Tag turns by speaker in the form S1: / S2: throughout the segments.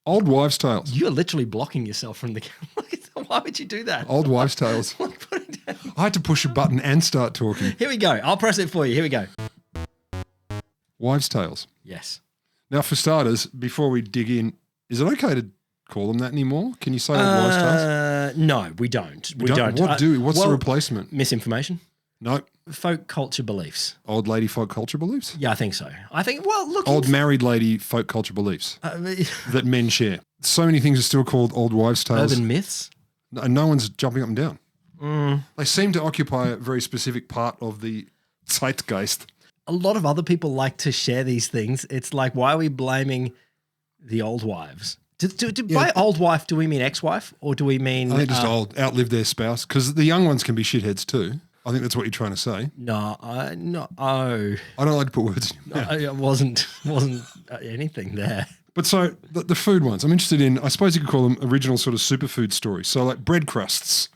S1: Old wives' tales.
S2: You're literally blocking yourself from the camera. Why would you do that?
S1: Old wives' tales. I had to push a button and start talking.
S2: Here we go. I'll press it for you. Here we go.
S1: Wives' tales.
S2: Yes.
S1: Now, for starters, before we dig in, is it okay to call them that anymore? Can you say old wives' tales?
S2: No, we don't. We don't.
S1: What's the replacement?
S2: Misinformation.
S1: No.
S2: Folk culture beliefs.
S1: Old lady folk culture beliefs?
S2: Yeah, I think so. Look.
S1: Old married lady folk culture beliefs that men share. So many things are still called old wives' tales.
S2: Urban myths.
S1: And no one's jumping up and down. They seem to occupy a very specific part of the zeitgeist.
S2: A lot of other people like to share these things. It's like, why are we blaming the old wives? By old wife, do we mean ex-wife or do we mean...
S1: I think just old, outlived their spouse, because the young ones can be shitheads too. I think that's what you're trying to say.
S2: No. I
S1: don't like to put words in your mouth.
S2: It wasn't anything there.
S1: But so the food ones, I'm interested in, I suppose you could call them original sort of superfood stories. So like bread crusts.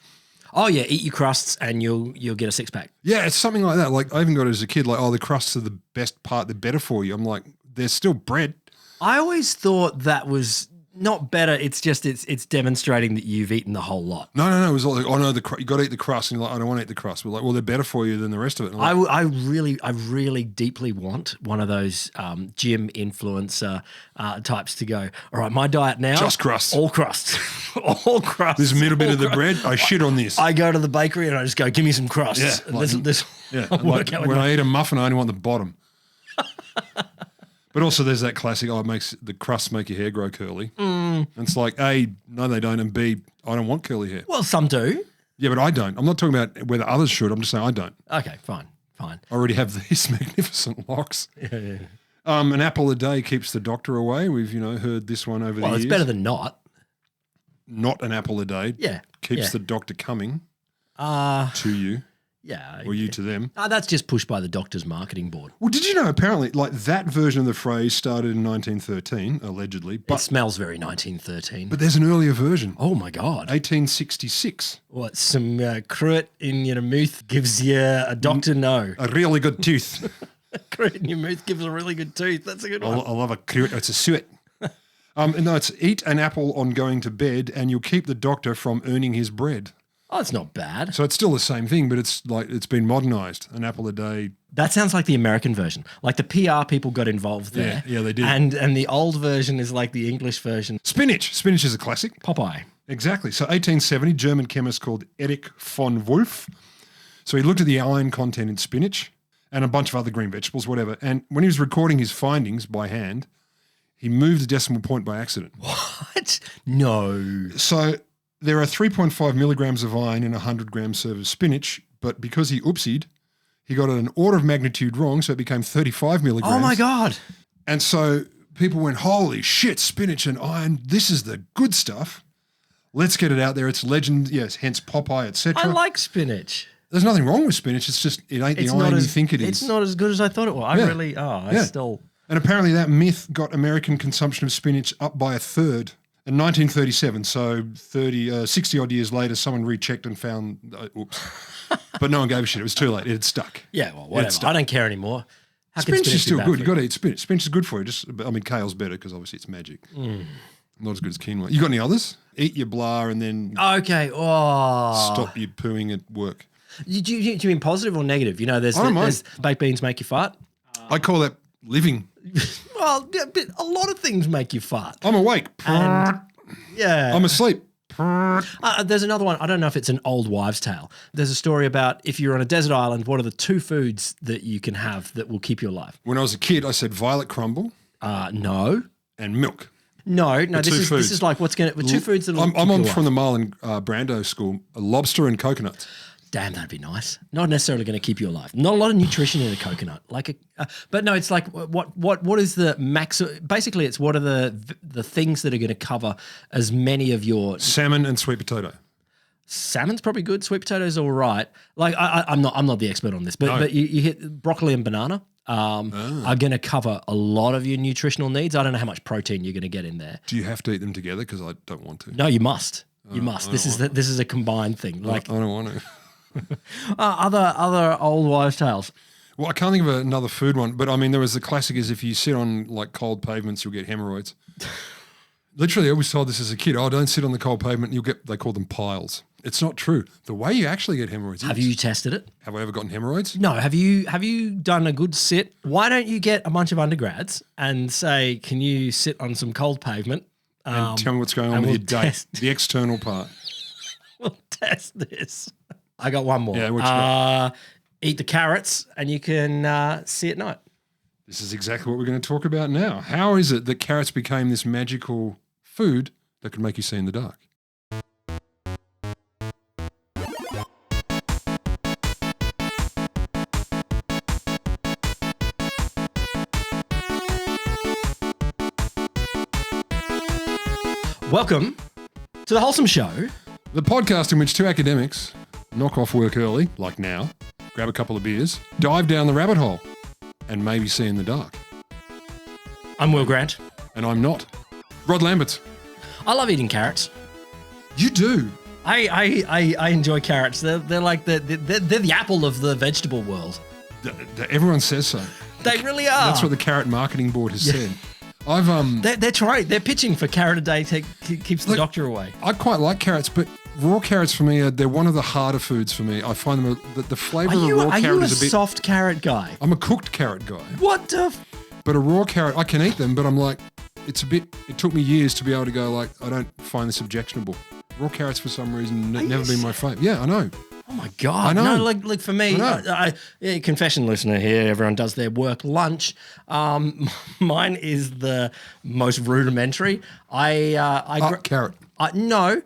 S2: Oh yeah, eat your crusts and you'll get a six-pack.
S1: Yeah, it's something like that. Like I even got it as a kid, like, oh, the crusts are the best part, they're better for you. I'm like, they're still bread.
S2: I always thought that was not better. It's just it's demonstrating that you've eaten the whole lot.
S1: No. It was like, oh no, you got to eat the crust, and you're like, I don't want to eat the crust. We're like, well, they're better for you than the rest of it.
S2: Like, I really deeply want one of those gym influencer types to go, all right, my diet now,
S1: just crusts,
S2: all crusts, all crusts.
S1: There's a little bit of the bread. I shit on this.
S2: I go to the bakery and I just go, give me some crusts.
S1: Yeah,
S2: Like,
S1: when I eat a muffin, I only want the bottom. But also there's that classic, it makes the crusts make your hair grow curly. And it's like, A, no, they don't, and B, I don't want curly hair.
S2: Well, some do.
S1: Yeah, but I don't. I'm not talking about whether others should. I'm just saying I don't.
S2: Okay, fine.
S1: I already have these magnificent locks.
S2: Yeah.
S1: An apple a day keeps the doctor away. We've, heard this one over the years.
S2: Well, it's better than not.
S1: Not an apple a day.
S2: Yeah.
S1: Keeps the doctor coming to you.
S2: Yeah.
S1: Or you to them.
S2: That's just pushed by the doctor's marketing board.
S1: Well, did you know apparently like that version of the phrase started in 1913, allegedly. But,
S2: it smells very 1913.
S1: But there's an earlier version.
S2: Oh, my God.
S1: 1866.
S2: What, some cruet in your mouth gives you a doctor no?
S1: A really good tooth.
S2: Cruet in your mouth gives a really good tooth. That's a good one.
S1: I love a cruet. It's a suet. No, it's eat an apple on going to bed and you'll keep the doctor from earning his bread.
S2: Oh, it's not bad.
S1: So it's still the same thing, but it's like it's been modernised. An apple a day.
S2: That sounds like the American version. Like the PR people got involved there.
S1: Yeah, they did.
S2: And the old version is like the English version.
S1: Spinach. Spinach is a classic.
S2: Popeye.
S1: Exactly. So 1870, German chemist called Erich von Wolff. So he looked at the iron content in spinach and a bunch of other green vegetables, whatever. And when he was recording his findings by hand, he moved the decimal point by accident.
S2: What? No.
S1: So there are 3.5 milligrams of iron in a 100 gram serve of spinach, but because he oopsied, he got it an order of magnitude wrong, so it became 35 milligrams.
S2: Oh, my God.
S1: And so people went, holy shit, spinach and iron, this is the good stuff. Let's get it out there. It's legend, yes, hence Popeye, etc.
S2: I like spinach.
S1: There's nothing wrong with spinach. It's just, it ain't the iron you think it is.
S2: It's not as good as I thought it was. I still...
S1: And apparently that myth got American consumption of spinach up by a third. In 1937, so 60 odd years later, someone rechecked and found, oops. But no one gave a shit. It was too late. It had stuck.
S2: Yeah, well, whatever. I don't care anymore.
S1: Spinach is still good. You've got to eat spinach. Spinach is good for you. Kale's better because obviously it's magic. Not as good as quinoa. You got any others? Eat your blah and then stop your pooing at work.
S2: Do you mean positive or negative? There's baked beans make you fart.
S1: I call that living.
S2: Well, but a lot of things make you fart.
S1: I'm awake.
S2: And, yeah.
S1: I'm asleep.
S2: There's another one. I don't know if it's an old wives' tale. There's a story about if you're on a desert island, what are the two foods that you can have that will keep you alive?
S1: When I was a kid, I said violet crumble.
S2: No.
S1: And milk.
S2: No. This is like what's going to two foods that will
S1: I'm from the Marlon Brando school. Lobster and coconuts.
S2: Damn, that'd be nice. Not necessarily going to keep you alive. Not a lot of nutrition in a coconut. But no, it's like what is the max? Basically, it's what are the things that are going to cover as many of your
S1: salmon and sweet potato.
S2: Salmon's probably good. Sweet potato's all right. Like I'm not the expert on this, but you hit broccoli and banana. Are going to cover a lot of your nutritional needs. I don't know how much protein you're going to get in there.
S1: Do you have to eat them together? Because I don't want to.
S2: No, you must. You must. This is a combined thing.
S1: I don't want to.
S2: Other old wives' tales.
S1: Well, I can't think of another food one, but I mean, there was the classic is if you sit on like cold pavements, you'll get hemorrhoids. Literally, I always told this as a kid. Oh, don't sit on the cold pavement. They call them piles. It's not true. The way you actually get hemorrhoids.
S2: Have you tested it?
S1: Have I ever gotten hemorrhoids?
S2: No. Have you done a good sit? Why don't you get a bunch of undergrads and say, can you sit on some cold pavement?
S1: And tell me what's going on with your date, the external part.
S2: We'll test this. I got one more.
S1: Yeah, what you got?
S2: Eat the carrots and you can see at night.
S1: This is exactly what we're going to talk about now. How is it that carrots became this magical food that could make you see in the dark?
S2: Welcome to The Wholesome Show.
S1: The podcast in which two academics knock off work early, like now, grab a couple of beers, dive down the rabbit hole, and maybe see in the dark.
S2: I'm Will Grant.
S1: And I'm not. Rod Lamberts.
S2: I love eating carrots.
S1: You do?
S2: I enjoy carrots. They're like they're the apple of the vegetable world.
S1: Everyone says so.
S2: They really are.
S1: That's what the carrot marketing board has said.
S2: They're trying. They're pitching for carrot a day keeps the doctor away.
S1: I quite like carrots, but raw carrots for me they're one of the harder foods for me. I find them the flavour of a raw carrot is a bit. Are you a
S2: soft carrot guy?
S1: I'm a cooked carrot guy.
S2: What the?
S1: But a raw carrot, I can eat them, but I'm like, it's a bit. It took me years to be able to go like, I don't find this objectionable. Raw carrots for some reason never been my favourite. Yeah, I know.
S2: Oh my God.
S1: I know.
S2: No, like for me, confession listener here, everyone does their work lunch. Mine is the most rudimentary.
S1: Carrot.
S2: No.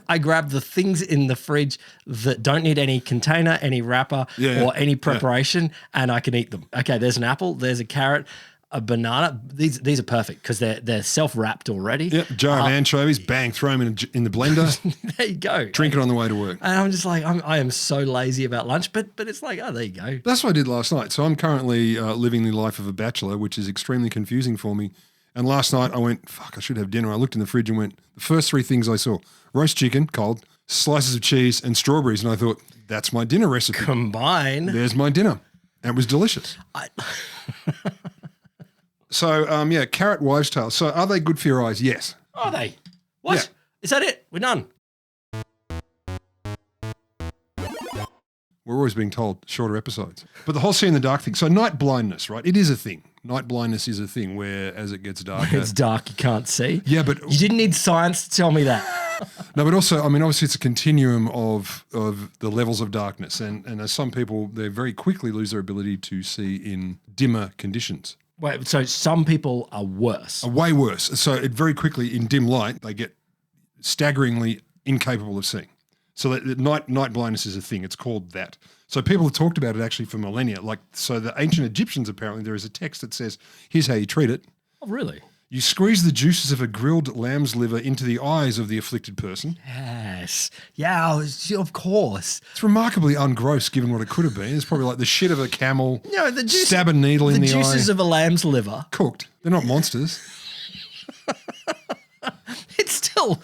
S2: I grab the things in the fridge that don't need any container, any wrapper, or any preparation, and I can eat them. Okay, there's an apple, there's a carrot, a banana. These are perfect because they're self-wrapped already.
S1: Yep, jar of anchovies, bang, throw them in the blender.
S2: There you go.
S1: Drink it on the way to work.
S2: And I'm just like, I am so lazy about lunch, but it's like, oh, there you go.
S1: That's what I did last night. So I'm currently living the life of a bachelor, which is extremely confusing for me. And last night I went, fuck, I should have dinner. I looked in the fridge and went, the first three things I saw, roast chicken, cold, slices of cheese and strawberries. And I thought, that's my dinner recipe.
S2: Combine.
S1: There's my dinner. And it was delicious. So, carrot wives' tales. So are they good for your eyes? Yes.
S2: Are they? What? Yeah. Is that it? We're done.
S1: We're always being told shorter episodes. But the whole see in the dark thing. So night blindness, right? It is a thing. Night blindness is a thing where as it gets darker.
S2: When it's dark, you can't see.
S1: Yeah, but
S2: you didn't need science to tell me that.
S1: No, but also, I mean, obviously it's a continuum of the levels of darkness. And as some people, they very quickly lose their ability to see in dimmer conditions.
S2: Wait, so some people are worse.
S1: Are way worse. So it very quickly, in dim light, they get staggeringly incapable of seeing. So that night blindness is a thing. It's called that. So people have talked about it actually for millennia. Like, so the ancient Egyptians, apparently, there is a text that says, here's how you treat it.
S2: Oh, really?
S1: You squeeze the juices of a grilled lamb's liver into the eyes of the afflicted person.
S2: Yes. Yeah, of course.
S1: It's remarkably ungross given what it could have been. It's probably like the shit of a camel, stab a needle in the eye.
S2: The juices of a lamb's liver.
S1: Cooked. They're not monsters.
S2: It's still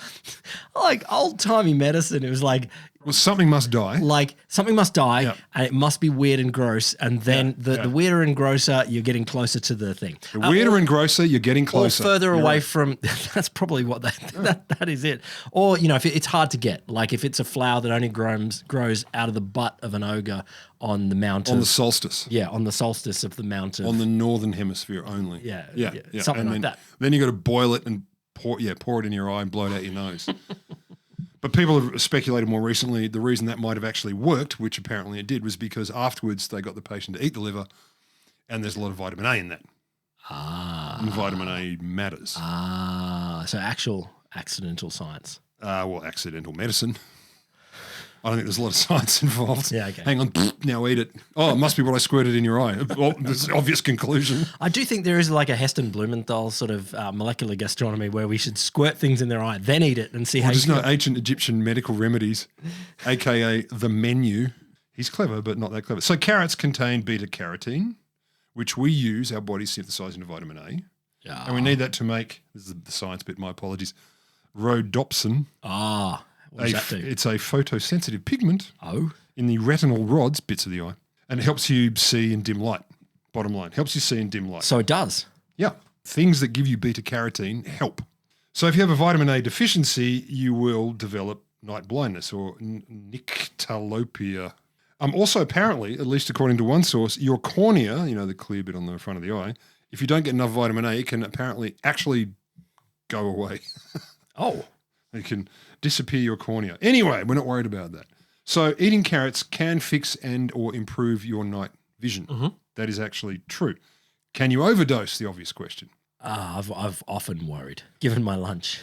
S2: like old-timey medicine. It was like...
S1: Well, something must die.
S2: Like, something must die, and it must be weird and gross, and then the weirder and grosser, you're getting closer to the thing.
S1: The weirder and grosser, you're getting closer.
S2: Or further away from... That's probably what that is it. Or, if it's hard to get. Like, if it's a flower that only grows out of the butt of an ogre on the mountain.
S1: On the solstice.
S2: Yeah, on the solstice of the mountain.
S1: On the northern hemisphere only.
S2: Yeah. Something like that.
S1: Then you got to boil it and pour it in your eye and blow it out your nose. But people have speculated more recently the reason that might have actually worked, which apparently it did, was because afterwards they got the patient to eat the liver and there's a lot of vitamin A in that. And vitamin A matters.
S2: So actual accidental science.
S1: Accidental medicine. I don't think there's a lot of science involved.
S2: Yeah, okay.
S1: Hang on, now eat it. Oh, it must be what I squirted in your eye. Well, there's an obvious conclusion.
S2: I do think there is like a Heston Blumenthal sort of molecular gastronomy where we should squirt things in their eye, then eat it and see how
S1: there's no ancient Egyptian medical remedies, a.k.a. the menu. He's clever, but not that clever. So carrots contain beta-carotene, which we use, our bodies synthesize into vitamin A.
S2: Yeah.
S1: And we need that to make, this is the science bit, my apologies, rhodopsin.
S2: What does that do?
S1: It's a photosensitive pigment in the retinal rods, bits of the eye, and it helps you see in dim light. Bottom line, helps you see in dim light.
S2: So it does?
S1: Yeah. Things that give you beta-carotene help. So if you have a vitamin A deficiency, you will develop night blindness or nyctalopia. Also, apparently, at least according to one source, your cornea, the clear bit on the front of the eye, if you don't get enough vitamin A, it can apparently actually go away.
S2: Oh.
S1: It can disappear your cornea. Anyway, we're not worried about that. So eating carrots can fix and or improve your night vision.
S2: Mm-hmm.
S1: That is actually true. Can you overdose? The obvious question.
S2: I've often worried, given my lunch.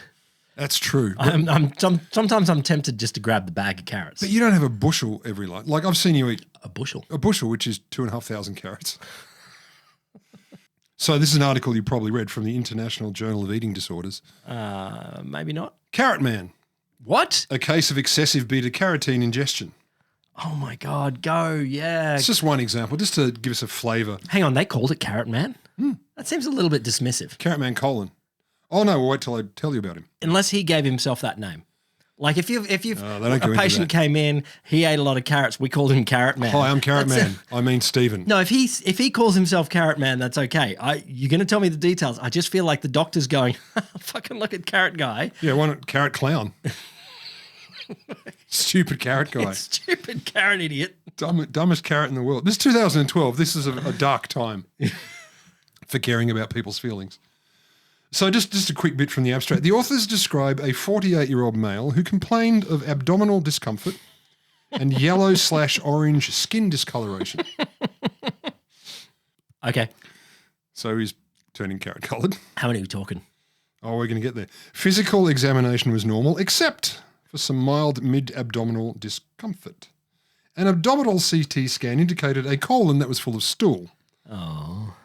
S1: That's true.
S2: Sometimes I'm tempted just to grab the bag of carrots.
S1: But you don't have a bushel every lunch. Like I've seen you eat
S2: A bushel?
S1: a bushel, which is 2,500 carrots. So this is an article you probably read from the International Journal of Eating Disorders.
S2: Maybe not.
S1: Carrot Man,
S2: What?
S1: a case of excessive beta-carotene ingestion.
S2: Oh my God, go, yeah.
S1: It's just one example, just to give us a flavour.
S2: Hang on, they called it Carrot Man? That seems a little bit dismissive.
S1: Carrot Man : oh no, we'll wait till I tell you about him.
S2: Unless he gave himself that name. Like if
S1: they don't
S2: a
S1: go into
S2: patient
S1: that.
S2: came in, he ate a lot of carrots, we called him Carrot Man.
S1: Hi, I'm Carrot Man. I mean Stephen.
S2: No, if he calls himself Carrot Man, that's okay. You're going to tell me the details. I just feel like the doctor's going, fucking look at Carrot Guy.
S1: Yeah, why not Carrot Clown? Stupid carrot guy.
S2: Stupid carrot idiot.
S1: Dumbest carrot in the world. This is 2012. This is a dark time for caring about people's feelings. So just a quick bit from the abstract. The authors describe a 48-year-old male who complained of abdominal discomfort and yellow/orange skin discoloration.
S2: Okay.
S1: So he's turning carrot coloured.
S2: How many are we talking?
S1: Oh, we're going to get there. Physical examination was normal, except for some mild mid-abdominal discomfort. An abdominal CT scan indicated a colon that was full of stool.
S2: Oh.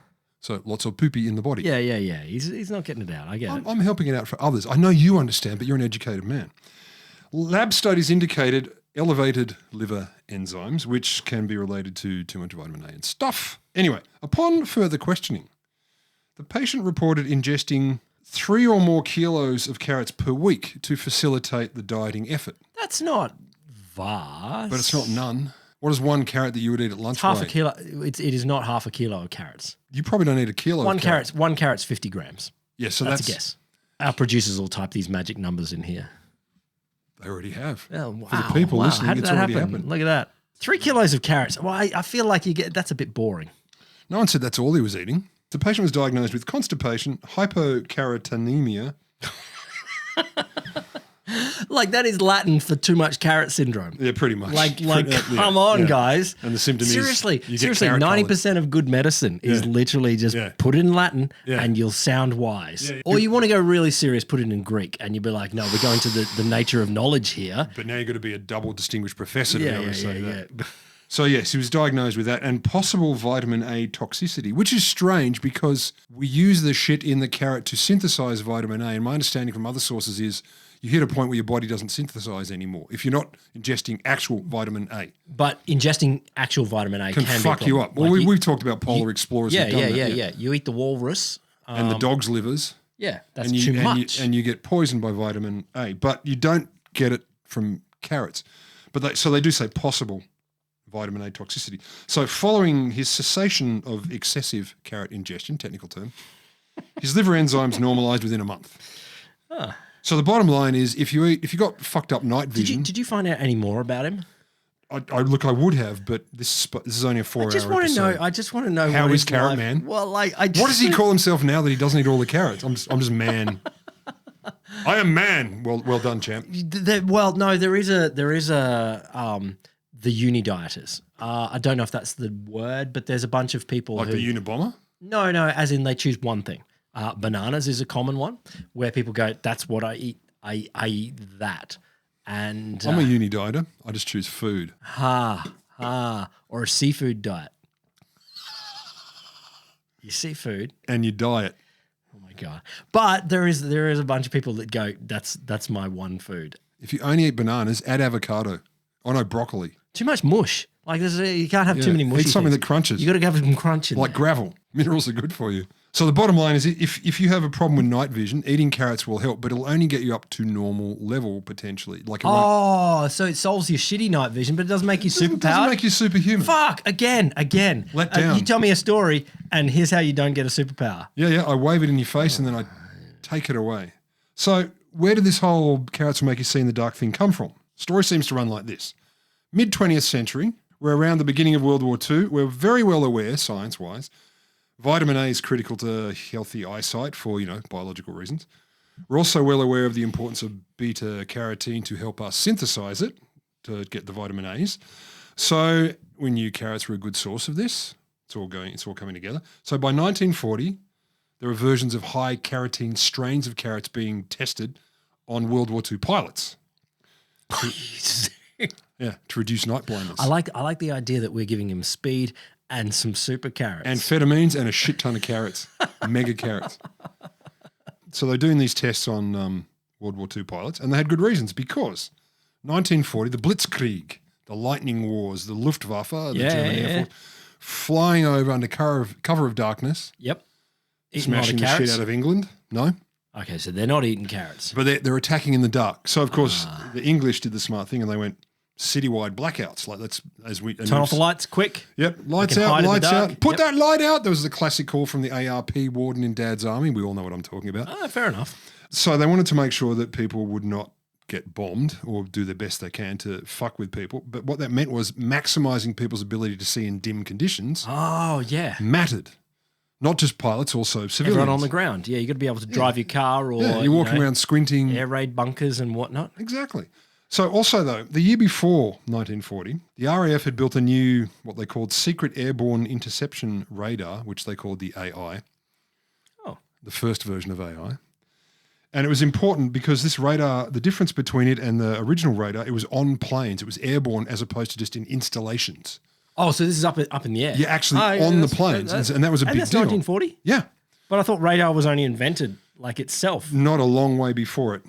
S1: So lots of poopy in the body.
S2: Yeah. He's not getting it out. I get it.
S1: I'm helping it out for others. I know you understand, but you're an educated man. Lab studies indicated elevated liver enzymes, which can be related to too much vitamin A and stuff. Anyway, upon further questioning, the patient reported ingesting 3 or more kilos of carrots per week to facilitate the dieting effort.
S2: That's not vast.
S1: But it's not none. What is one carrot that you would eat at lunch?
S2: Half a kilo. It is not half a kilo of carrots.
S1: You probably don't eat a kilo
S2: One
S1: of carrots.
S2: One carrot's 50 grams.
S1: Yeah, so
S2: That's a guess. Our producers will type these magic numbers in here.
S1: They already have.
S2: Oh, wow.
S1: For the people listening,
S2: How did
S1: it's
S2: that
S1: already
S2: happen?
S1: happened.
S2: Look at that. 3 kilos of carrots. Well, I feel like that's a bit boring.
S1: No one said that's all he was eating. The patient was diagnosed with constipation, hypocarotenemia.
S2: Like that is Latin for too much carrot syndrome.
S1: Yeah, pretty much.
S2: Like, come on, guys.
S1: And the symptom
S2: seriously,
S1: is you get
S2: 90% of good medicine is literally just put it in Latin and you'll sound wise.
S1: Yeah.
S2: Or you want to go really serious, put it in Greek, and you'll be like, no, we're going to the nature of knowledge here.
S1: But now you've got to be a double distinguished professor to be able to say that.
S2: Yeah.
S1: So yes, he was diagnosed with that and possible vitamin A toxicity, which is strange because we use the shit in the carrot to synthesize vitamin A. And my understanding from other sources is you hit a point where your body doesn't synthesize anymore if you're not ingesting actual vitamin A.
S2: But ingesting actual vitamin A
S1: Can fuck you up. Well, we've talked about polar explorers.
S2: Yeah,
S1: who've done that.
S2: yeah. You eat the walrus.
S1: And the dog's livers.
S2: Yeah, that's
S1: and
S2: too much.
S1: And you get poisoned by vitamin A, but you don't get it from carrots. But so they do say possible vitamin A toxicity. So following his cessation of excessive carrot ingestion, technical term, his liver enzymes normalized within a month. So the bottom line is, if you got fucked up night vision,
S2: did you find out any more about him?
S1: I would have, but this is only a 4-hour episode.
S2: I just want to know
S1: how
S2: what
S1: is
S2: his
S1: Carrot
S2: life-
S1: Man?
S2: Well, like,
S1: What does he call himself now that he doesn't eat all the carrots? I'm just man. I am man. Well done, champ.
S2: There is a the uni dieters. I don't know if that's the word, but there's a bunch of people
S1: Like
S2: who,
S1: the Unabomber?
S2: No, as in they choose one thing. Bananas is a common one where people go, that's what I eat. I eat that. And
S1: I'm a uni dieter. I just choose food.
S2: or a seafood diet. You seafood.
S1: And you diet.
S2: Oh my God. But there is a bunch of people that go, that's my one food.
S1: If you only eat bananas, add avocado. Oh no, broccoli.
S2: Too much mush. Like you can't have too many mushy
S1: Eat something
S2: things.
S1: that crunches.
S2: You got to have some crunch in
S1: like
S2: there.
S1: gravel. Minerals are good for you. So the bottom line is, if you have a problem with night vision, eating carrots will help, but it'll only get you up to normal level potentially. Like it won't,
S2: so it solves your shitty night vision, but it doesn't make you
S1: it doesn't
S2: superpowered.
S1: make you superhuman.
S2: Fuck again.
S1: Let down.
S2: You tell me a story, and here's how you don't get a superpower.
S1: Yeah. I wave it in your face and then I take it away. So where did this whole carrots will make you see in the dark thing come from? Story seems to run like this. Mid-20th century, we're around the beginning of World War II. We're very well aware, science-wise, vitamin A is critical to healthy eyesight for, biological reasons. We're also well aware of the importance of beta-carotene to help us synthesize it to get the vitamin A's. So we knew carrots were a good source of this. It's all coming together. So by 1940, there were versions of high-carotene strains of carrots being tested on World War II pilots. To reduce night blindness.
S2: I like the idea that we're giving him speed and some super carrots.
S1: Amphetamines and a shit ton of carrots. Mega carrots. So they're doing these tests on World War II pilots, and they had good reasons because 1940, the Blitzkrieg, the lightning wars, the Luftwaffe, the German Air Force, flying over under cover of darkness.
S2: Yep.
S1: Smashing the shit out of England. No.
S2: Okay, so they're not eating carrots.
S1: But they're attacking in the dark. So, of course, the English did the smart thing and they went citywide blackouts. Like,
S2: turn off the lights quick.
S1: Yep, lights out. Put that light out. There was the classic call from the ARP warden in Dad's Army. We all know what I'm talking about.
S2: Oh, fair enough.
S1: So they wanted to make sure that people would not get bombed or do the best they can to fuck with people. But what that meant was maximising people's ability to see in dim conditions.
S2: Oh, yeah.
S1: Mattered. Not just pilots, also civilians.
S2: Everyone on the ground. Yeah, you got to be able to drive your car or
S1: you're walking around squinting.
S2: Air raid bunkers and whatnot.
S1: Exactly. So also, though, the year before 1940, the RAF had built a new, what they called secret airborne interception radar, which they called the AI.
S2: Oh.
S1: The first version of AI. And it was important because this radar, the difference between it and the original radar, it was on planes. It was airborne as opposed to just in installations.
S2: Oh, so this is up in the air?
S1: Yeah, actually on the planes. And that was a big deal.
S2: That's 1940?
S1: Yeah.
S2: But I thought radar was only invented like itself.
S1: Not a long way before it.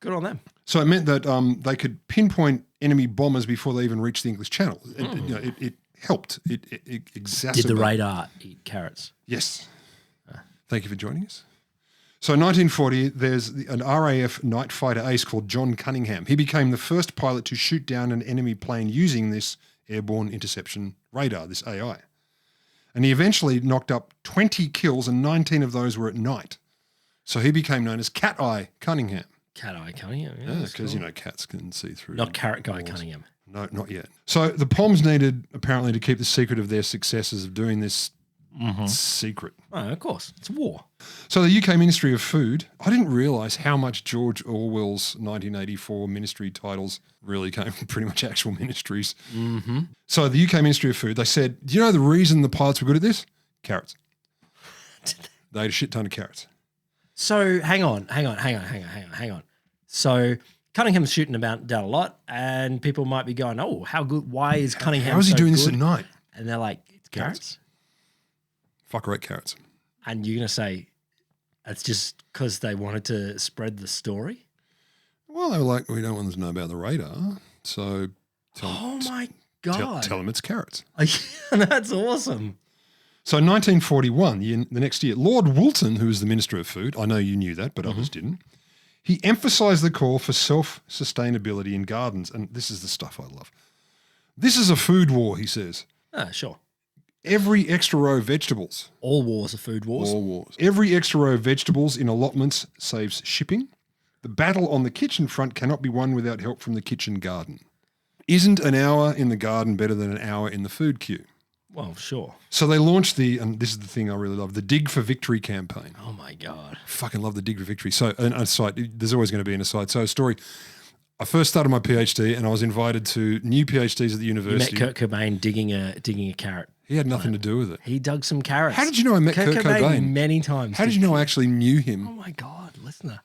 S2: Good on them.
S1: So it meant that they could pinpoint enemy bombers before they even reached the English Channel. It helped. It exacerbated.
S2: Did the radar eat carrots?
S1: Yes. Thank you for joining us. So 1940, there's an RAF night fighter ace called John Cunningham. He became the first pilot to shoot down an enemy plane using this airborne interception radar, this AI. And he eventually knocked up 20 kills and 19 of those were at night. So he became known as Cat Eye Cunningham.
S2: Cat Eye Cunningham,
S1: yeah. Because, cool. Cats can see through.
S2: Not Carrot Guy Cunningham.
S1: No, not yet. So the Poms needed, apparently, to keep the secret of their successes of doing this secret.
S2: Oh, of course. It's war.
S1: So the UK Ministry of Food, I didn't realise how much George Orwell's 1984 ministry titles really came from pretty much actual ministries.
S2: Mm-hmm.
S1: So the UK Ministry of Food, they said, do you know the reason the pilots were good at this? Carrots. They ate a shit ton of carrots.
S2: So hang on. So Cunningham's shooting down a lot and people might be going, oh, how good, why is Cunningham
S1: How is he
S2: so
S1: doing
S2: good?
S1: This at night?
S2: And they're like, it's carrots.
S1: Fuck, right, carrots.
S2: And you're going to say it's just because they wanted to spread the story?
S1: Well, they were like, we don't want them to know about the radar. So
S2: oh my God.
S1: Tell them it's carrots.
S2: That's awesome.
S1: So 1941, the next year, Lord Woolton, who was the Minister of Food, I know you knew that, but others didn't, he emphasised the call for self-sustainability in gardens. And this is the stuff I love. This is a food war, he says.
S2: Ah, sure.
S1: Every extra row of vegetables.
S2: All wars are food wars.
S1: All wars. Every extra row of vegetables in allotments saves shipping. The battle on the kitchen front cannot be won without help from the kitchen garden. Isn't an hour in the garden better than an hour in the food queue?
S2: Well, sure.
S1: So they launched and this is the thing I really love, the Dig for Victory campaign.
S2: Oh my God.
S1: I fucking love the Dig for Victory. So an aside, there's always going to be an aside. So a story. I first started my PhD and I was invited to new PhDs at the university.
S2: You met Kurt Cobain digging a carrot.
S1: He had nothing to do with it.
S2: He dug some carrots.
S1: How did you know I met Kurt Cobain?
S2: Many times.
S1: How did you know I actually knew him?
S2: Oh my God, listener.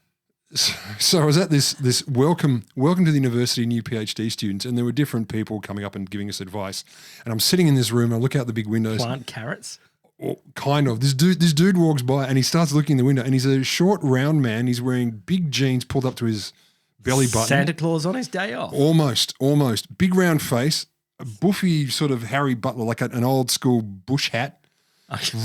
S1: So I was at this welcome to the university, new PhD students, and there were different people coming up and giving us advice. And I'm sitting in this room, I look out the big windows.
S2: Plant carrots?
S1: Or kind of. This dude walks by and he starts looking in the window and he's a short, round man. He's wearing big jeans pulled up to his belly button.
S2: Santa Claus on his day off.
S1: Almost. Big round face, a buffy sort of Harry Butler, like an old school bush hat.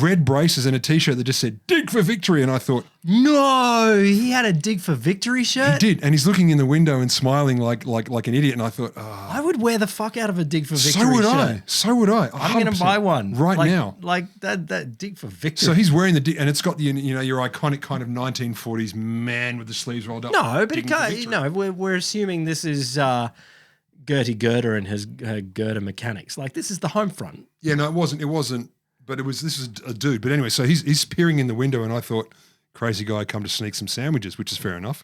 S1: Red braces and a T-shirt that just said "Dig for Victory," and I thought,
S2: no, he had a Dig for Victory shirt.
S1: He did, and he's looking in the window and smiling like an idiot. And I thought, oh.
S2: I would would wear the fuck out of a Dig for Victory
S1: So would
S2: shirt.
S1: I. So would I.
S2: I'm going to
S1: 100%.
S2: buy one
S1: right now.
S2: Like that Dig for Victory.
S1: So he's wearing and it's got the your iconic kind of 1940s man with the sleeves rolled up.
S2: no, but it
S1: digging for
S2: can't.
S1: victory.
S2: No, we're assuming this is Gertie Gerda and her Gerda mechanics. Like this is the home front.
S1: Yeah, no, it wasn't. But this is a dude. But anyway, so he's peering in the window, and I thought, crazy guy, come to sneak some sandwiches, which is fair enough.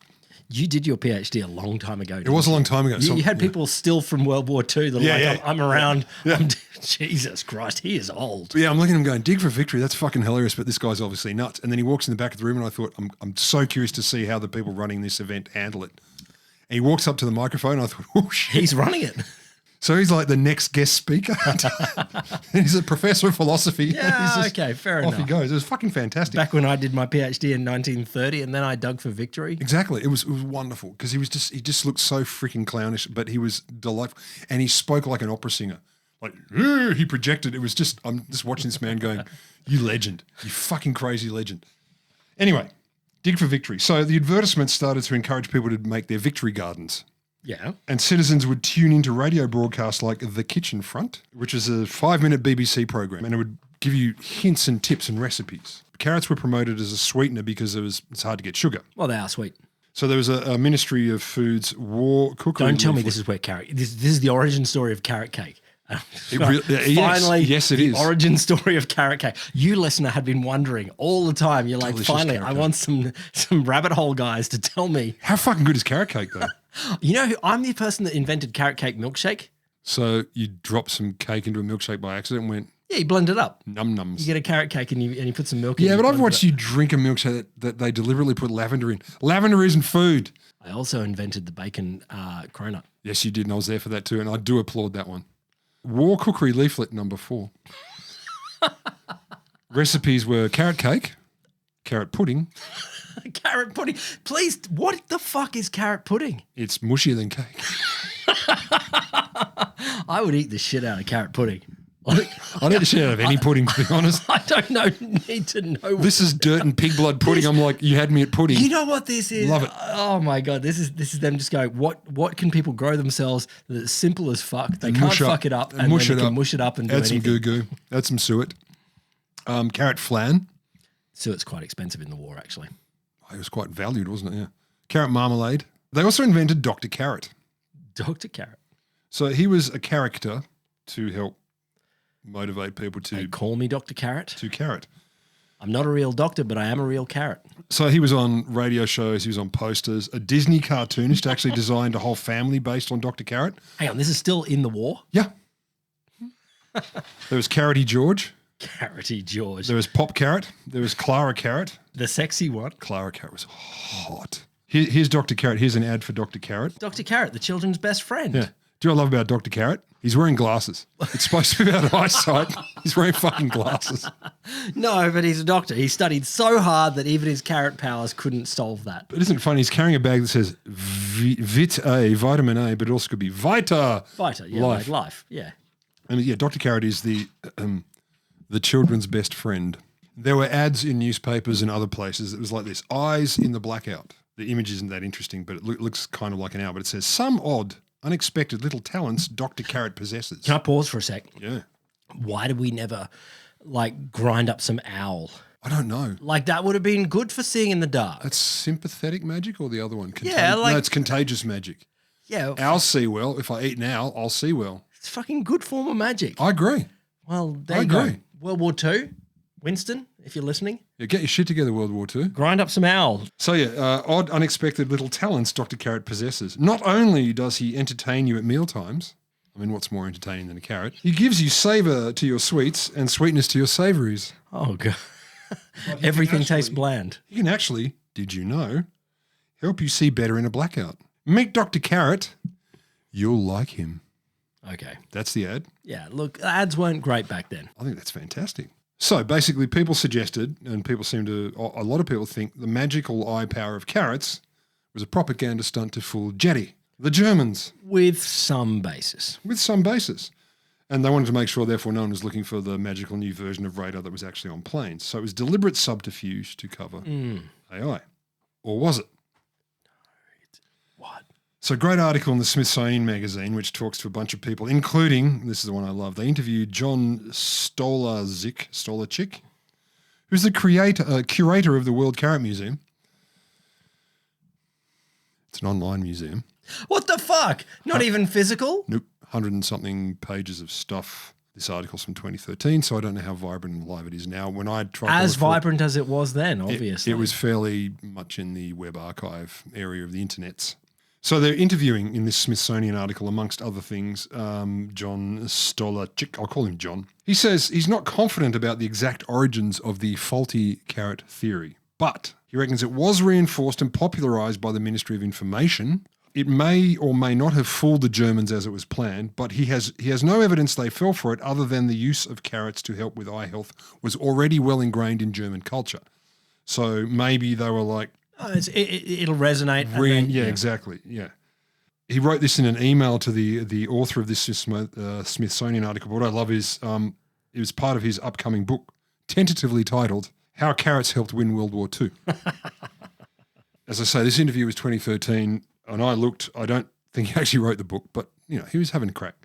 S2: You did your PhD a long time ago.
S1: It was a long time ago.
S2: You had people still from World War II that
S1: Yeah,
S2: are like,
S1: yeah.
S2: I'm around. Jesus Christ, he is old.
S1: But yeah, I'm looking at him going, Dig for Victory, that's fucking hilarious, but this guy's obviously nuts. And then he walks in the back of the room, and I thought, I'm so curious to see how the people running this event handle it. And he walks up to the microphone, and I thought, oh shit.
S2: He's running it.
S1: So he's like the next guest speaker. He's a professor of philosophy.
S2: Yeah, okay, fair
S1: off
S2: enough.
S1: he goes. It was fucking fantastic.
S2: Back when I did my PhD in 1930 and then I dug for victory.
S1: Exactly. It was wonderful because he just looked so freaking clownish, but he was delightful. And he spoke like an opera singer. Like, he projected. It was just, I'm just watching this man going, you legend. You fucking crazy legend. Anyway, Dig for Victory. So the advertisement started to encourage people to make their victory gardens.
S2: Yeah.
S1: And citizens would tune into radio broadcasts like The Kitchen Front, which is a 5-minute BBC program, and it would give you hints and tips and recipes. Carrots were promoted as a sweetener because it's hard to get sugar.
S2: Well, they are sweet.
S1: So there was a Ministry of Foods war cookery.
S2: Don't tell me this is where carrot. This is the origin story of carrot cake.
S1: Finally, yes, it is.
S2: The origin story of carrot cake. You listener had been wondering all the time. You're like,
S1: Delicious
S2: finally,
S1: carrot
S2: I
S1: cake.
S2: want some rabbit hole guys to tell me.
S1: How fucking good is carrot cake though?
S2: You know who? I'm the person that invented carrot cake milkshake.
S1: So you drop some cake into a milkshake by accident and went
S2: Yeah, you blend it up.
S1: num nums.
S2: You get a carrot cake and you put some milk in.
S1: Yeah,
S2: you
S1: but I've
S2: blend it
S1: watched
S2: up.
S1: you drink a milkshake that they deliberately put lavender in. Lavender isn't food.
S2: I also invented the bacon cronut.
S1: Yes, you did, and I was there for that too, and I do applaud that one. War cookery leaflet number 4. Recipes were carrot cake, carrot pudding.
S2: Carrot pudding. Please, what the fuck is carrot pudding?
S1: It's mushier than cake.
S2: I would eat the shit out of carrot pudding.
S1: I'd eat the shit out of any pudding, to be honest.
S2: I don't need to know.
S1: This is dirt and pig blood pudding. I'm like, you had me at pudding.
S2: You know what this is?
S1: Love it.
S2: Oh my god, this is them just going. What can people grow themselves that's simple as fuck? They can't fuck it up, and
S1: mush
S2: then
S1: it
S2: they
S1: up.
S2: can mush it up and do
S1: Add some
S2: anything.
S1: goo goo. Add some suet. Carrot flan.
S2: So it's quite expensive in the war, actually.
S1: It was quite valued, wasn't it? Yeah. Carrot marmalade. They also invented Dr. Carrot.
S2: Dr. Carrot.
S1: So he was a character to help motivate people
S2: They
S1: to
S2: call me Dr. Carrot.
S1: carrot.
S2: I'm not a real doctor, but I am a real carrot.
S1: So he was on radio shows, he was on posters. A Disney cartoonist actually designed a whole family based on Dr. Carrot.
S2: Hang on, this is still in the war?
S1: Yeah. There was Carroty George.
S2: Carroty George.
S1: There was Pop Carrot. There was Clara Carrot.
S2: The sexy one.
S1: Clara Carrot was hot. Here's Dr. Carrot. Here's an ad for Dr. Carrot.
S2: Dr. Carrot, the children's best friend.
S1: Yeah. Do you know what I love about Dr. Carrot? He's wearing glasses. It's supposed to be about eyesight. He's wearing fucking glasses.
S2: No, but he's a doctor. He studied so hard that even his carrot powers couldn't solve that.
S1: But isn't it funny? He's carrying a bag that says vitamin A, but it also could be Vita.
S2: Vita, yeah,
S1: Life.
S2: like life, yeah.
S1: And yeah, Dr. Carrot is the children's best friend. There were ads in newspapers and other places. It was like this: eyes in the blackout. The image isn't that interesting, but it looks kind of like an owl. But it says some odd, unexpected little talents Dr. Carrot possesses.
S2: Can I pause for a sec?
S1: Yeah,
S2: Why did we never grind up some owl?
S1: I don't know.
S2: Like that would have been good for seeing in the dark.
S1: That's sympathetic magic or the other one?
S2: Yeah, like-
S1: no, it's contagious magic.
S2: Yeah,
S1: Owls see well. If I eat an owl, I'll see well.
S2: it's a fucking good form of magic.
S1: I agree.
S2: Well, there
S1: I
S2: you go.
S1: agree.
S2: World War II, Winston, if you're listening,
S1: Yeah, get your shit together, World War II.
S2: grind up some owl.
S1: So yeah, odd, unexpected little talents Dr. Carrot possesses. Not only does he entertain you at mealtimes, I mean, what's more entertaining than a carrot? He gives you savour to your sweets and sweetness to your savouries.
S2: Oh god, everything tastes bland.
S1: He can actually, did you know, help you see better in a blackout. Meet Dr. Carrot. You'll like him.
S2: Okay,
S1: That's the ad.
S2: yeah. Look, ads weren't great back then.
S1: I think that's fantastic. So basically, people suggested, and a lot of people think the magical eye power of carrots was a propaganda stunt to fool Jetty, the Germans,
S2: With some basis.
S1: with some basis. And they wanted to make sure, therefore, no one was looking for the magical new version of radar that was actually on planes. So it was deliberate subterfuge to cover AI. Or was it?
S2: What?
S1: So So great article in the Smithsonian magazine, which talks to a bunch of people, including, this is the one I love, they interviewed John Stolachik, who's the curator of the World Carrot Museum. It's an online museum.
S2: What the fuck? Not even physical?
S1: Nope, 100 and something pages of stuff. This article's from 2013, so I don't know how vibrant and live it is now. When I tried
S2: as vibrant as it was then, obviously.
S1: It was fairly much in the web archive area of the internets. So they're interviewing in this Smithsonian article, amongst other things, John Stolachik. I'll call him John. He says he's not confident about the exact origins of the faulty carrot theory, but he reckons it was reinforced and popularised by the Ministry of Information. It may or may not have fooled the Germans as it was planned, but he has no evidence they fell for it other than the use of carrots to help with eye health was already well ingrained in German culture. So maybe they were like...
S2: it'll resonate.
S1: Yeah, exactly, yeah. He wrote this in an email to the author of this Smithsonian article. But what I love is it was part of his upcoming book, tentatively titled, How Carrots Helped Win World War II. As I say, this interview was 2013, and I looked, I don't think he actually wrote the book, but he was having a crack.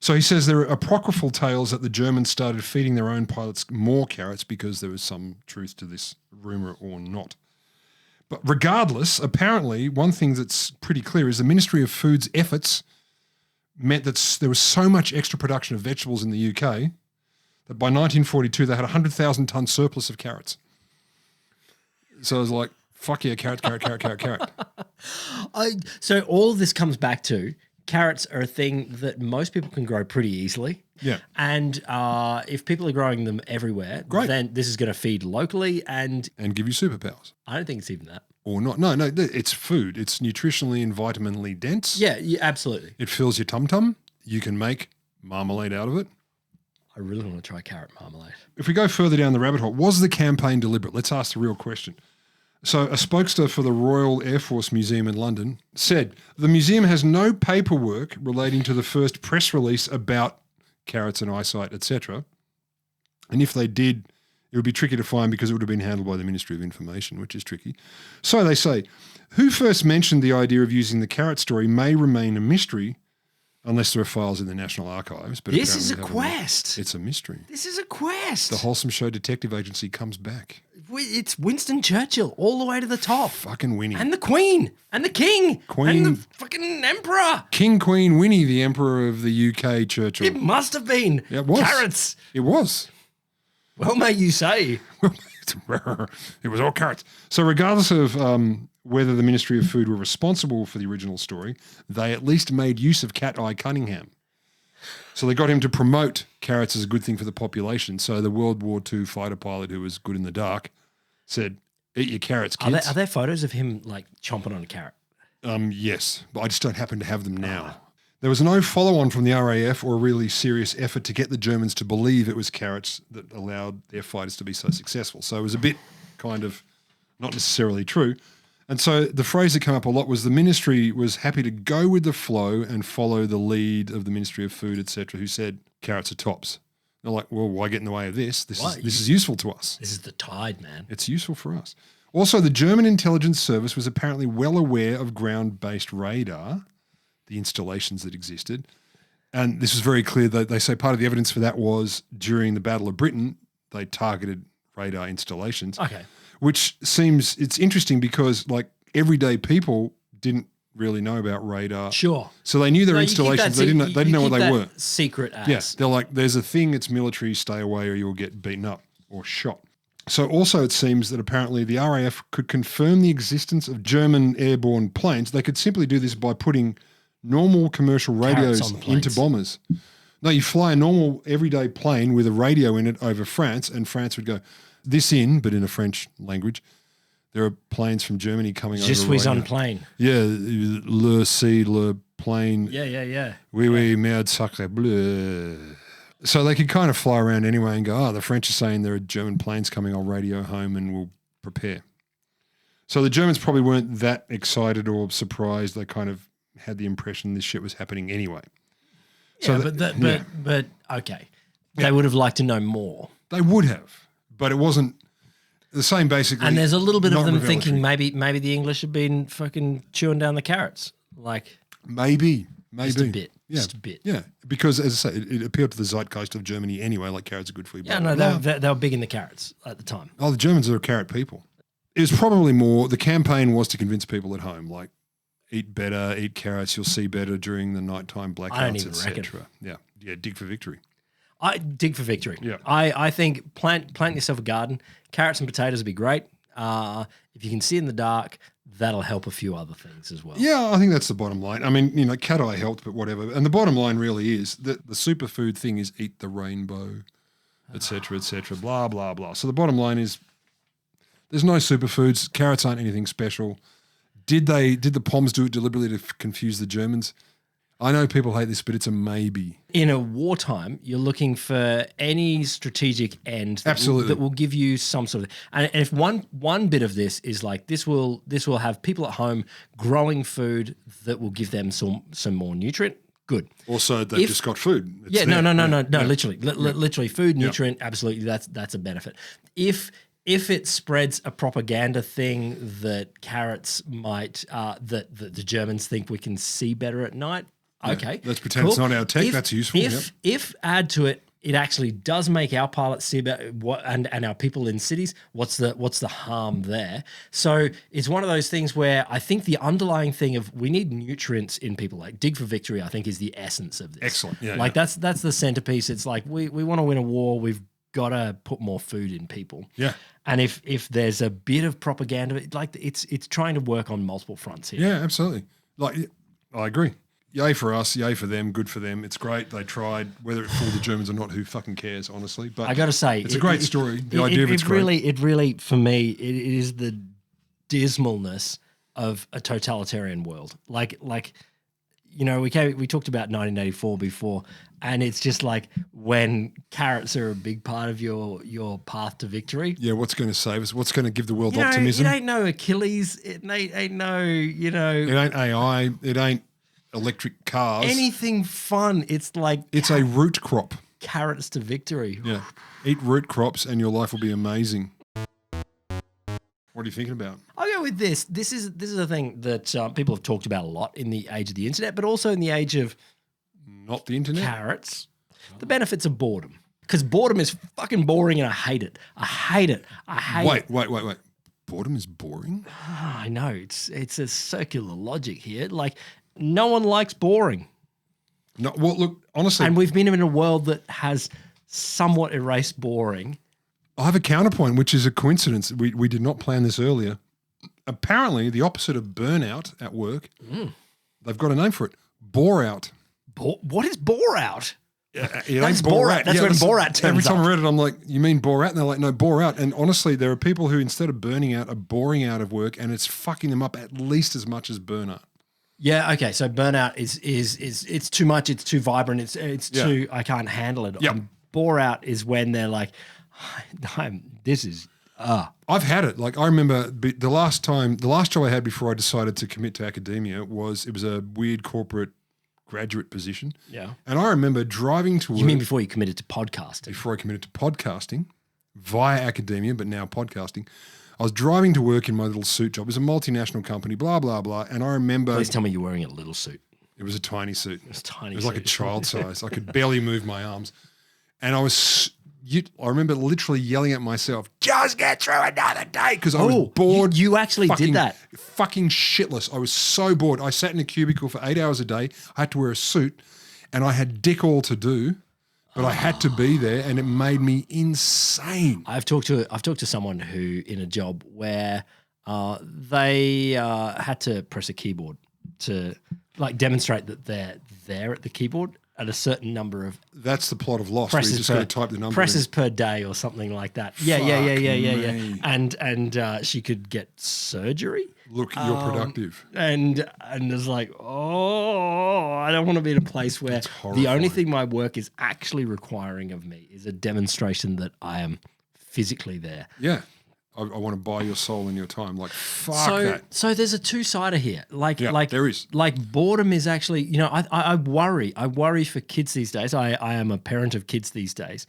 S1: So he says there are apocryphal tales that the Germans started feeding their own pilots more carrots because there was some truth to this rumour or not. But regardless, apparently one thing that's pretty clear is the Ministry of Food's efforts meant that there was so much extra production of vegetables in the UK that by 1942 they had a 100,000 tonne surplus of carrots. So I was like, fuck yeah, carrot.
S2: So all of this comes back to carrots are a thing that most people can grow pretty easily.
S1: Yeah.
S2: And if people are growing them everywhere, then this is going to feed locally and
S1: give you superpowers.
S2: I don't think it's even that.
S1: Or not. No, it's food. It's nutritionally and vitaminally dense.
S2: Yeah, absolutely.
S1: It fills your tum-tum. You can make marmalade out of it.
S2: I really want to try carrot marmalade.
S1: If we go further down the rabbit hole, was the campaign deliberate? Let's ask the real question. So a spokesperson for the Royal Air Force Museum in London said, the museum has no paperwork relating to the first press release about carrots and eyesight, etc. And if they did, it would be tricky to find because it would have been handled by the Ministry of Information, which is tricky. So they say, who first mentioned the idea of using the carrot story may remain a mystery unless there are files in the National Archives. But
S2: this is a quest.
S1: It's a mystery.
S2: This is a quest.
S1: The Wholesome Show Detective Agency comes back.
S2: It's Winston Churchill all the way to the top.
S1: Fucking Winnie.
S2: And the Queen. And the King. And the fucking Emperor.
S1: King, Queen, Winnie, the Emperor of the UK, Churchill.
S2: It must have been.
S1: It was.
S2: Carrots.
S1: It was.
S2: Well, may you say.
S1: It was all carrots. So regardless of whether the Ministry of Food were responsible for the original story, they at least made use of Cat Eye Cunningham. So they got him to promote carrots as a good thing for the population. So the World War II fighter pilot who was good in the dark said, eat your carrots, kids.
S2: Are there photos of him like chomping on a carrot?
S1: Yes, but I just don't happen to have them now. There was no follow-on from the RAF or a really serious effort to get the Germans to believe it was carrots that allowed their fighters to be so successful. So it was a bit kind of not necessarily true. And so the phrase that came up a lot was the ministry was happy to go with the flow and follow the lead of the Ministry of Food, etc., who said carrots are tops. They're like, well, why get in the way of this? This is useful to us.
S2: This is the tide, man.
S1: It's useful for us. Also, the German intelligence service was apparently well aware of ground-based radar, the installations that existed. And this is very clear that they say part of the evidence for that was during the Battle of Britain, they targeted radar installations.
S2: Okay.
S1: Which seems, it's interesting because like everyday people didn't really know about radar.
S2: Sure.
S1: So they knew their installations. They didn't know what they were.
S2: Secret as.
S1: Yes. They're like, there's a thing, it's military, stay away or you'll get beaten up or shot. So also it seems that apparently the RAF could confirm the existence of German airborne planes. They could simply do this by putting normal commercial radios into bombers. No, you fly a normal everyday plane with a radio in it over France and France would go, but in a French language, there are planes from Germany coming over.
S2: Je suis en plane.
S1: Yeah, le plane.
S2: Yeah.
S1: Oui, merde sacré bleu. So they could kind of fly around anyway and go, the French are saying there are German planes coming, I'll radio home and we'll prepare. So the Germans probably weren't that excited or surprised. They kind of had the impression this shit was happening anyway.
S2: Yeah, so but okay. They would have liked to know more.
S1: They would have. But it wasn't the same basically.
S2: And there's a little bit of them thinking maybe the English have been fucking chewing down the carrots. Like
S1: Maybe.
S2: just a bit.
S1: Yeah.
S2: Just a bit.
S1: Yeah, because as I say, it appealed to the zeitgeist of Germany anyway. Like carrots are good for you.
S2: Yeah,
S1: blah,
S2: no,
S1: blah, blah.
S2: they were big in the carrots at the time.
S1: Oh, the Germans are carrot people. It was probably more. The campaign was to convince people at home, like eat better, eat carrots. You'll see better during the nighttime blackouts, etc. Yeah, dig for victory.
S2: I dig for victory.
S1: Yeah.
S2: I think plant yourself a garden. Carrots and potatoes would be great. If you can see in the dark, that'll help a few other things as well.
S1: Yeah, I think that's the bottom line. I mean, cat eye helped, but whatever. And the bottom line really is that the superfood thing is eat the rainbow, etc., blah, blah, blah. So the bottom line is there's no superfoods. Carrots aren't anything special. Did the Poms do it deliberately to confuse the Germans? I know people hate this, but it's a maybe.
S2: In a wartime, you're looking for any strategic end that will give you some sort of. And if one bit of this is like this will have people at home growing food that will give them some more nutrient. Good.
S1: Also, they've just got food. It's
S2: yeah,
S1: there.
S2: No. Literally, food, nutrient. Absolutely, that's a benefit. If it spreads a propaganda thing that carrots might that the Germans think we can see better at night. Okay,
S1: let's pretend it's not our tech. That's useful.
S2: If add to it, it actually does make our pilots see about what and our people in cities. What's the harm there? So it's one of those things where I think the underlying thing of we need nutrients in people. Like dig for victory, I think is the essence of this.
S1: Excellent. Yeah.
S2: That's the centerpiece. It's like we want to win a war. We've got to put more food in people.
S1: Yeah.
S2: And if there's a bit of propaganda, like it's trying to work on multiple fronts here.
S1: Yeah, absolutely. Like I agree. Yay for us, yay for them, good for them. It's great. They tried. Whether it fooled the Germans or not, who fucking cares, honestly? But
S2: I got to say,
S1: it's a great story. The idea of it's great.
S2: It really, for me, it is the dismalness of a totalitarian world. Like we talked about 1984 before, and it's just like when carrots are a big part of your path to victory.
S1: Yeah, what's going to save us? What's going to give the world
S2: You
S1: optimism?
S2: It ain't no Achilles. It ain't no,
S1: It ain't AI. It ain't electric cars.
S2: anything fun. It's like
S1: It's a root crop.
S2: carrots to victory.
S1: Yeah. Eat root crops and your life will be amazing. What are you thinking about?
S2: I'll go with this. This is a thing that people have talked about a lot in the age of the internet, but also in the age of
S1: Not the internet?
S2: carrots. The benefits of boredom. Because boredom is fucking boring and I hate it. I hate it.
S1: Wait. Boredom is boring?
S2: I know. It's a circular logic here. Like, no one likes boring.
S1: No. Well, look, honestly,
S2: And we've been in a world that has somewhat erased boring.
S1: I have a counterpoint, which is a coincidence. We did not plan this earlier. Apparently, the opposite of burnout at work, they've got a name for it, bore out.
S2: What is bore out?
S1: That's
S2: Borat. That's when Borat turns
S1: Every time
S2: up.
S1: I read it, I'm like, you mean Borat? And they're like, no, bore out. And honestly, there are people who, instead of burning out, are boring out of work, and it's fucking them up at least as much as burnout.
S2: Yeah, okay. So burnout is it's too much, it's too vibrant, it's too I can't handle it.
S1: Yep.
S2: Bore out is when they're like,
S1: I've had it. Like I remember the last job I had before I decided to commit to academia was a weird corporate graduate position.
S2: Yeah.
S1: And I remember driving to work.
S2: You mean before you committed to podcasting?
S1: Before I committed to podcasting via academia, but now podcasting. I was driving to work in my little suit job. It was a multinational company, blah, blah, blah. And I remember...
S2: Please tell me you're wearing a little suit.
S1: It was a tiny suit.
S2: It was tiny.
S1: It was like a child size. I could barely move my arms. And I remember literally yelling at myself, just get through another day, because I was bored.
S2: You actually did that?
S1: Fucking shitless. I was so bored. I sat in a cubicle for 8 hours a day. I had to wear a suit and I had dick all to do, but I had to be there and it made me insane.
S2: I've talked to someone who in a job where they had to press a keyboard to like demonstrate that they're there at the keyboard at a certain number of
S1: That's the plot of Lost. Where you just got to type the number
S2: presses
S1: in.
S2: per day or something like that. Yeah.
S1: Me.
S2: And she could get surgery.
S1: Look, you're productive.
S2: And it's like, I don't want to be in a place where the only thing my work is actually requiring of me is a demonstration that I am physically there.
S1: Yeah. I want to buy your soul and your time. Like, fuck that.
S2: So there's a two-sider here. Like
S1: there is.
S2: Like boredom is actually, I worry for kids these days. I am a parent of kids these days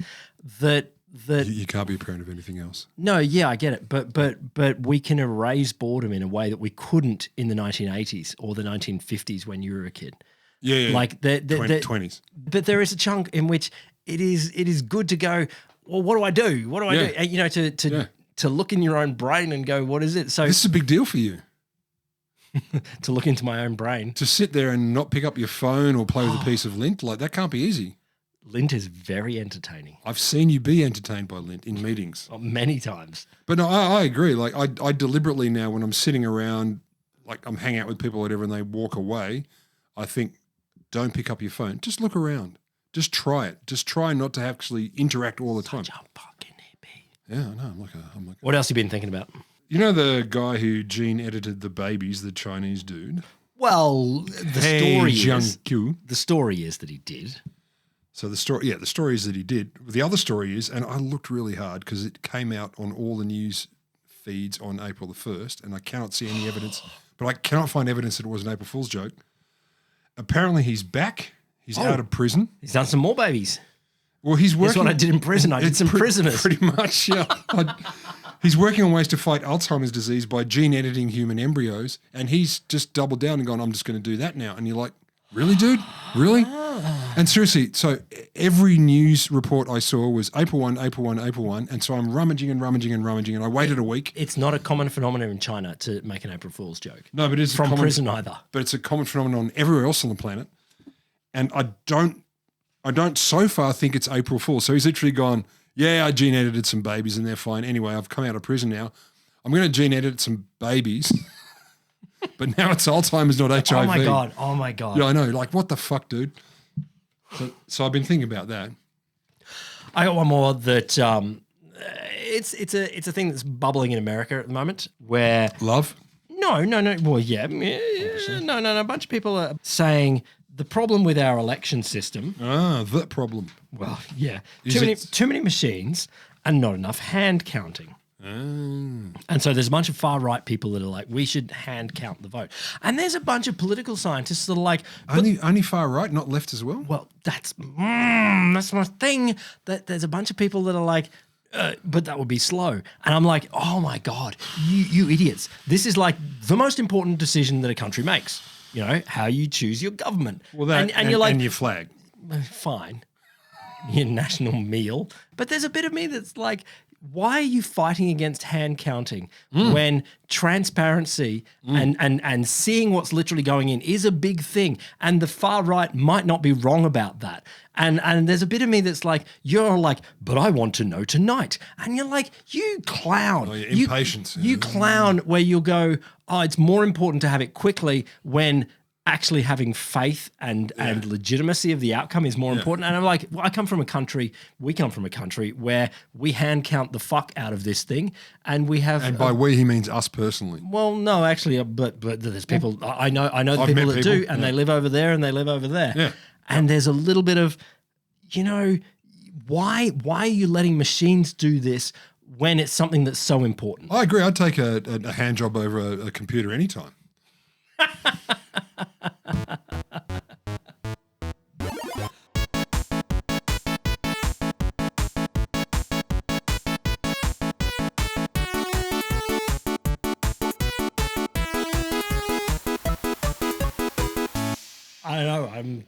S2: that that
S1: You can't be a parent of anything else.
S2: no, yeah, I get it, but we can erase boredom in a way that we couldn't in the 1980s or the 1950s when you were a kid.
S1: Yeah.
S2: Like
S1: 20s.
S2: But there is a chunk in which it is good to go, well, what do I do? What do I do? And, you know, to look in your own brain and go, what is it? So
S1: This is a big deal for you.
S2: to look into my own brain.
S1: To sit there and not pick up your phone or play with a piece of lint, like that can't be easy.
S2: Lint is very entertaining.
S1: I've seen you be entertained by lint in meetings.
S2: Many times.
S1: But no, I agree. Like I deliberately now when I'm sitting around, like I'm hanging out with people or whatever and they walk away, I think, don't pick up your phone. Just look around. Just try it. Just try not to actually interact all the time.
S2: Such a fucking hippie.
S1: Yeah, I know. I'm like
S2: What else have you been thinking about?
S1: You know the guy who gene edited the babies, the Chinese dude?
S2: Well, the story is that he did.
S1: So the story is that he did. The other story is, and I looked really hard because it came out on all the news feeds on April the 1st, and I cannot see any evidence, but I cannot find evidence that it was an April Fool's joke. Apparently he's back. He's out of prison.
S2: He's done some more babies.
S1: Well, he's working.
S2: That's what I did in prison. I did some prisoners.
S1: Pretty much, yeah. He's working on ways to fight Alzheimer's disease by gene editing human embryos, and he's just doubled down and gone, I'm just going to do that now. And you're like, really, dude? Really? And seriously, so every news report I saw was April 1, April 1, April 1, and so I'm rummaging, and I waited a week.
S2: It's not a common phenomenon in China to make an April Fool's joke.
S1: No, but it's
S2: from prison either.
S1: But it's a common phenomenon everywhere else on the planet. And I don't so far think it's April Fool's. So he's literally gone, yeah, I gene edited some babies and they're fine. Anyway, I've come out of prison now. I'm going to gene edit some babies. But now it's Alzheimer's, not HIV.
S2: Oh my God.
S1: Yeah, I know. Like, what the fuck, dude? So I've been thinking about that.
S2: I got one more that it's a thing that's bubbling in America at the moment where
S1: Love?
S2: No. Well, yeah. No. A bunch of people are saying the problem with our election system.
S1: The problem.
S2: Well, yeah. Too many machines and not enough hand counting. And so there's a bunch of far-right people that are like, we should hand count the vote. And there's a bunch of political scientists that are like...
S1: Only far-right, not left as well?
S2: Well, that's my thing. That there's a bunch of people that are like, but that would be slow. And I'm like, oh my God, you idiots. This is like the most important decision that a country makes. You know, how you choose your government.
S1: Well, and you're like... And your flag.
S2: Fine. Your national meal. But there's a bit of me that's like... Why are you fighting against hand counting when transparency and seeing what's literally going in is a big thing? And the far right might not be wrong about that. And there's a bit of me that's like, you're like, but I want to know tonight. And you're like, you clown.
S1: Oh, you're impatient.
S2: You clown where you'll go, oh, it's more important to have it quickly when actually having faith and legitimacy of the outcome is more important. And I'm like, well, we come from a country where we hand count the fuck out of this thing, and we have.
S1: And by we, he means us personally.
S2: Well, no, actually, but there's people I know the people that do, and they live over there, and they live over there.
S1: Yeah.
S2: And there's a little bit of, you know, why are you letting machines do this when it's something that's so important?
S1: I agree. I'd take a hand job over a computer anytime.
S2: I don't know.